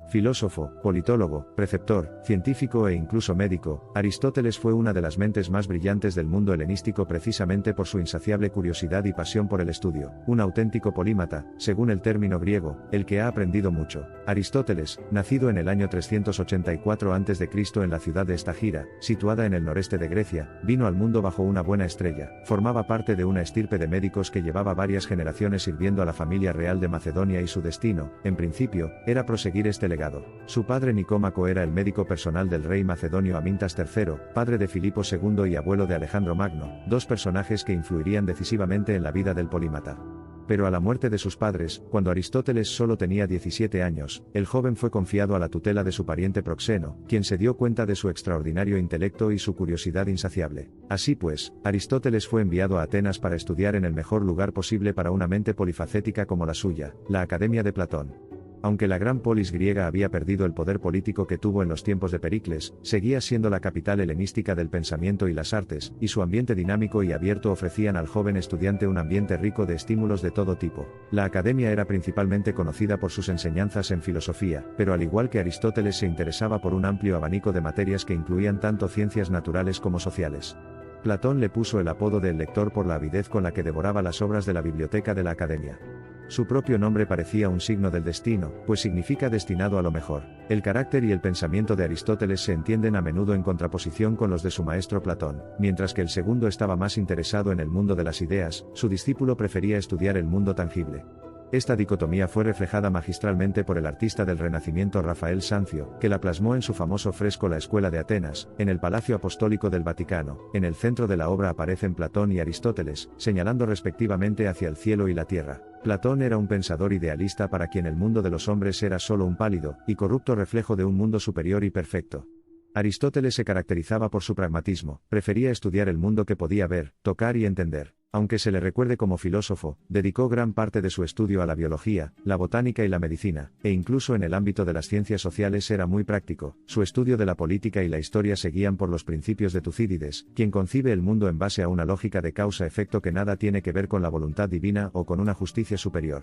Filósofo, politólogo, preceptor, científico e incluso médico, Aristóteles fue una de las mentes más brillantes del mundo helenístico precisamente por su insaciable curiosidad y pasión por el estudio, un auténtico polímata, según el término griego, el que ha aprendido mucho. Aristóteles, nacido en el año 384 a.C. en la ciudad de Estagira, situada en el noreste de Grecia, vino al mundo bajo una buena estrella, formaba parte de una estirpe de médicos que llevaba varias generaciones sirviendo a la familia real de Macedonia y su destino, en principio, era proseguir este legado. Su padre Nicómaco era el médico personal del rey macedonio Amintas III, padre de Filipo II y abuelo de Alejandro Magno, dos personajes que influirían decisivamente en la vida del polímata. Pero a la muerte de sus padres, cuando Aristóteles solo tenía 17 años, el joven fue confiado a la tutela de su pariente Proxeno, quien se dio cuenta de su extraordinario intelecto y su curiosidad insaciable. Así pues, Aristóteles fue enviado a Atenas para estudiar en el mejor lugar posible para una mente polifacética como la suya, la Academia de Platón. Aunque la gran polis griega había perdido el poder político que tuvo en los tiempos de Pericles, seguía siendo la capital helenística del pensamiento y las artes, y su ambiente dinámico y abierto ofrecían al joven estudiante un ambiente rico de estímulos de todo tipo. La academia era principalmente conocida por sus enseñanzas en filosofía, pero al igual que Aristóteles se interesaba por un amplio abanico de materias que incluían tanto ciencias naturales como sociales. Platón le puso el apodo de El Lector por la avidez con la que devoraba las obras de la biblioteca de la academia. Su propio nombre parecía un signo del destino, pues significa destinado a lo mejor. El carácter y el pensamiento de Aristóteles se entienden a menudo en contraposición con los de su maestro Platón. Mientras que el segundo estaba más interesado en el mundo de las ideas, su discípulo prefería estudiar el mundo tangible. Esta dicotomía fue reflejada magistralmente por el artista del Renacimiento Rafael Sanzio, que la plasmó en su famoso fresco La Escuela de Atenas, en el Palacio Apostólico del Vaticano. En el centro de la obra aparecen Platón y Aristóteles, señalando respectivamente hacia el cielo y la tierra. Platón era un pensador idealista para quien el mundo de los hombres era solo un pálido y corrupto reflejo de un mundo superior y perfecto. Aristóteles se caracterizaba por su pragmatismo, prefería estudiar el mundo que podía ver, tocar y entender. Aunque se le recuerde como filósofo, dedicó gran parte de su estudio a la biología, la botánica y la medicina, e incluso en el ámbito de las ciencias sociales era muy práctico. Su estudio de la política y la historia se guían por los principios de Tucídides, quien concibe el mundo en base a una lógica de causa-efecto que nada tiene que ver con la voluntad divina o con una justicia superior.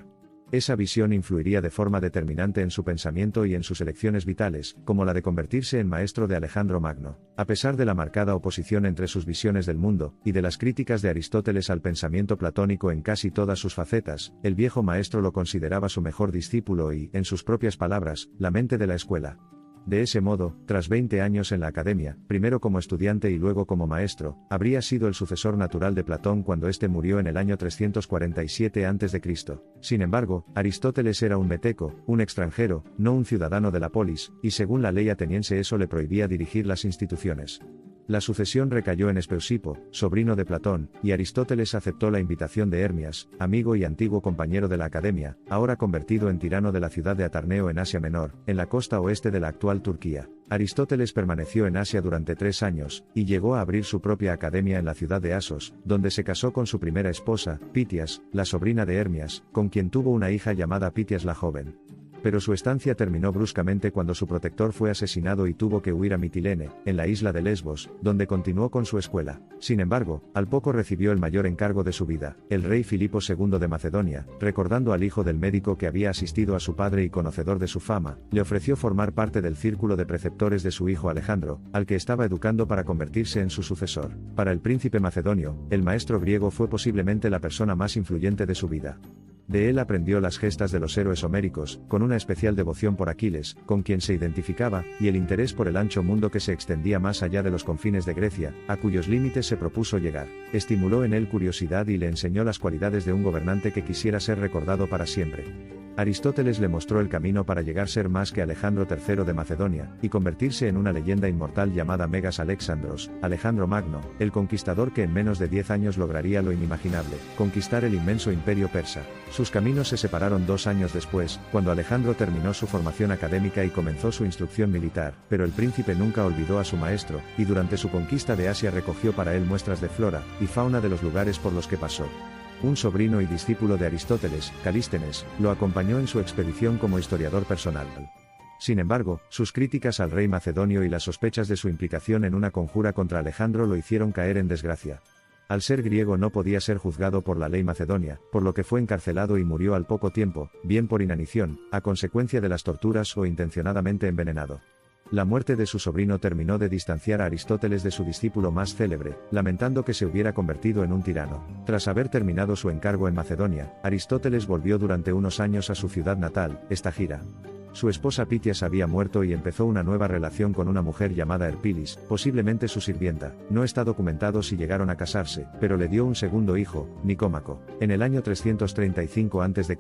Esa visión influiría de forma determinante en su pensamiento y en sus elecciones vitales, como la de convertirse en maestro de Alejandro Magno. A pesar de la marcada oposición entre sus visiones del mundo, y de las críticas de Aristóteles al pensamiento platónico en casi todas sus facetas, el viejo maestro lo consideraba su mejor discípulo y, en sus propias palabras, la mente de la escuela. De ese modo, tras 20 años en la academia, primero como estudiante y luego como maestro, habría sido el sucesor natural de Platón cuando éste murió en el año 347 a.C. Sin embargo, Aristóteles era un meteco, un extranjero, no un ciudadano de la polis, y según la ley ateniense eso le prohibía dirigir las instituciones. La sucesión recayó en Espeusipo, sobrino de Platón, y Aristóteles aceptó la invitación de Hermias, amigo y antiguo compañero de la academia, ahora convertido en tirano de la ciudad de Atarneo en Asia Menor, en la costa oeste de la actual Turquía. Aristóteles permaneció en Asia durante 3 años, y llegó a abrir su propia academia en la ciudad de Asos, donde se casó con su primera esposa, Pitias, la sobrina de Hermias, con quien tuvo una hija llamada Pitias la joven. Pero su estancia terminó bruscamente cuando su protector fue asesinado y tuvo que huir a Mitilene, en la isla de Lesbos, donde continuó con su escuela. Sin embargo, al poco recibió el mayor encargo de su vida. El rey Filipo II de Macedonia, recordando al hijo del médico que había asistido a su padre y conocedor de su fama, le ofreció formar parte del círculo de preceptores de su hijo Alejandro, al que estaba educando para convertirse en su sucesor. Para el príncipe macedonio, el maestro griego fue posiblemente la persona más influyente de su vida. De él aprendió las gestas de los héroes homéricos, con una especial devoción por Aquiles, con quien se identificaba, y el interés por el ancho mundo que se extendía más allá de los confines de Grecia, a cuyos límites se propuso llegar. Estimuló en él curiosidad y le enseñó las cualidades de un gobernante que quisiera ser recordado para siempre. Aristóteles le mostró el camino para llegar a ser más que Alejandro III de Macedonia, y convertirse en una leyenda inmortal llamada Megas Alexandros, Alejandro Magno, el conquistador que en menos de 10 años lograría lo inimaginable, conquistar el inmenso imperio persa. Sus caminos se separaron 2 años después, cuando Alejandro terminó su formación académica y comenzó su instrucción militar, pero el príncipe nunca olvidó a su maestro, y durante su conquista de Asia recogió para él muestras de flora y fauna de los lugares por los que pasó. Un sobrino y discípulo de Aristóteles, Calístenes, lo acompañó en su expedición como historiador personal. Sin embargo, sus críticas al rey macedonio y las sospechas de su implicación en una conjura contra Alejandro lo hicieron caer en desgracia. Al ser griego no podía ser juzgado por la ley macedonia, por lo que fue encarcelado y murió al poco tiempo, bien por inanición, a consecuencia de las torturas o intencionadamente envenenado. La muerte de su sobrino terminó de distanciar a Aristóteles de su discípulo más célebre, lamentando que se hubiera convertido en un tirano. Tras haber terminado su encargo en Macedonia, Aristóteles volvió durante unos años a su ciudad natal, Estagira. Su esposa Pitias había muerto y empezó una nueva relación con una mujer llamada Herpilis, posiblemente su sirvienta. No está documentado si llegaron a casarse, pero le dio un segundo hijo, Nicómaco. En el año 335 a.C.,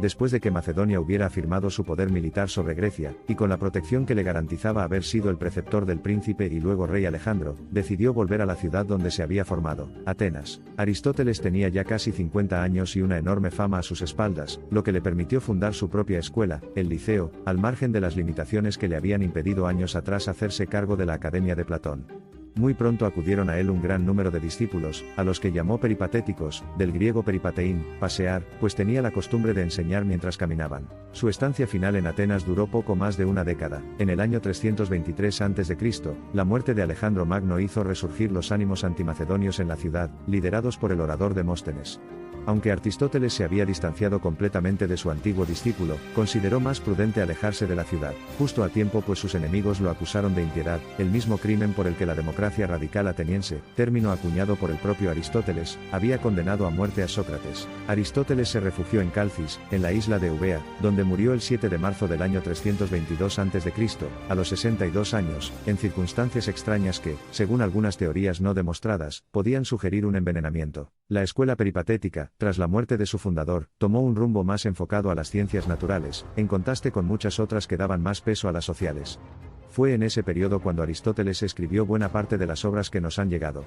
después de que Macedonia hubiera afirmado su poder militar sobre Grecia, y con la protección que le garantizaba haber sido el preceptor del príncipe y luego rey Alejandro, decidió volver a la ciudad donde se había formado, Atenas. Aristóteles tenía ya casi 50 años y una enorme fama a sus espaldas, lo que le permitió fundar su propia escuela, el Liceo, al margen de las limitaciones que le habían impedido años atrás hacerse cargo de la Academia de Platón. Muy pronto acudieron a él un gran número de discípulos, a los que llamó peripatéticos, del griego peripateín, pasear, pues tenía la costumbre de enseñar mientras caminaban. Su estancia final en Atenas duró poco más de una década. En el año 323 a.C., la muerte de Alejandro Magno hizo resurgir los ánimos antimacedonios en la ciudad, liderados por el orador Demóstenes. Aunque Aristóteles se había distanciado completamente de su antiguo discípulo, consideró más prudente alejarse de la ciudad, justo a tiempo pues sus enemigos lo acusaron de impiedad, el mismo crimen por el que la democracia radical ateniense, término acuñado por el propio Aristóteles, había condenado a muerte a Sócrates. Aristóteles se refugió en Calcis, en la isla de Eubea, donde murió el 7 de marzo del año 322 a.C., a los 62 años, en circunstancias extrañas que, según algunas teorías no demostradas, podían sugerir un envenenamiento. La escuela peripatética, tras la muerte de su fundador, tomó un rumbo más enfocado a las ciencias naturales, en contraste con muchas otras que daban más peso a las sociales. Fue en ese periodo cuando Aristóteles escribió buena parte de las obras que nos han llegado.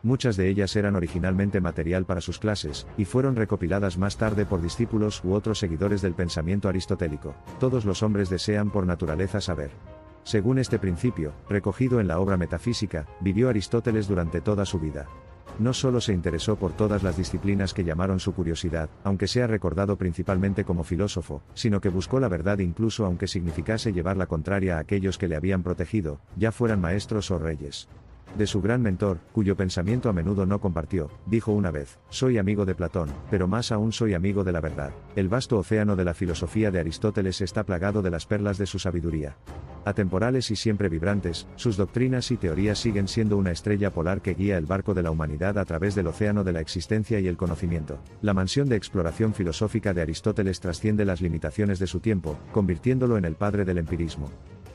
Muchas de ellas eran originalmente material para sus clases, y fueron recopiladas más tarde por discípulos u otros seguidores del pensamiento aristotélico. Todos los hombres desean por naturaleza saber. Según este principio, recogido en la obra Metafísica, vivió Aristóteles durante toda su vida. No solo se interesó por todas las disciplinas que llamaron su curiosidad, aunque sea recordado principalmente como filósofo, sino que buscó la verdad incluso aunque significase llevar la contraria a aquellos que le habían protegido, ya fueran maestros o reyes. De su gran mentor, cuyo pensamiento a menudo no compartió, dijo una vez: soy amigo de Platón, pero más aún soy amigo de la verdad. El vasto océano de la filosofía de Aristóteles está plagado de las perlas de su sabiduría. Atemporales y siempre vibrantes, sus doctrinas y teorías siguen siendo una estrella polar que guía el barco de la humanidad a través del océano de la existencia y el conocimiento. La mansión de exploración filosófica de Aristóteles trasciende las limitaciones de su tiempo, convirtiéndolo en el padre del empirismo.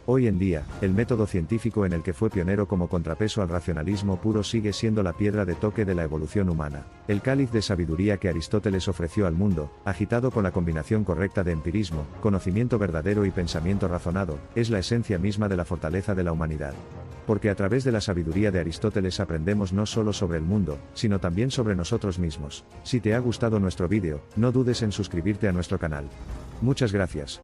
Hoy en día, el método científico en el que fue pionero como contrapeso al racionalismo puro sigue siendo la piedra de toque de la evolución humana. El cáliz de sabiduría que Aristóteles ofreció al mundo, agitado con la combinación correcta de empirismo, conocimiento verdadero y pensamiento razonado, es la esencia misma de la fortaleza de la humanidad. Porque a través de la sabiduría de Aristóteles aprendemos no solo sobre el mundo, sino también sobre nosotros mismos. Si te ha gustado nuestro vídeo, no dudes en suscribirte a nuestro canal. Muchas gracias.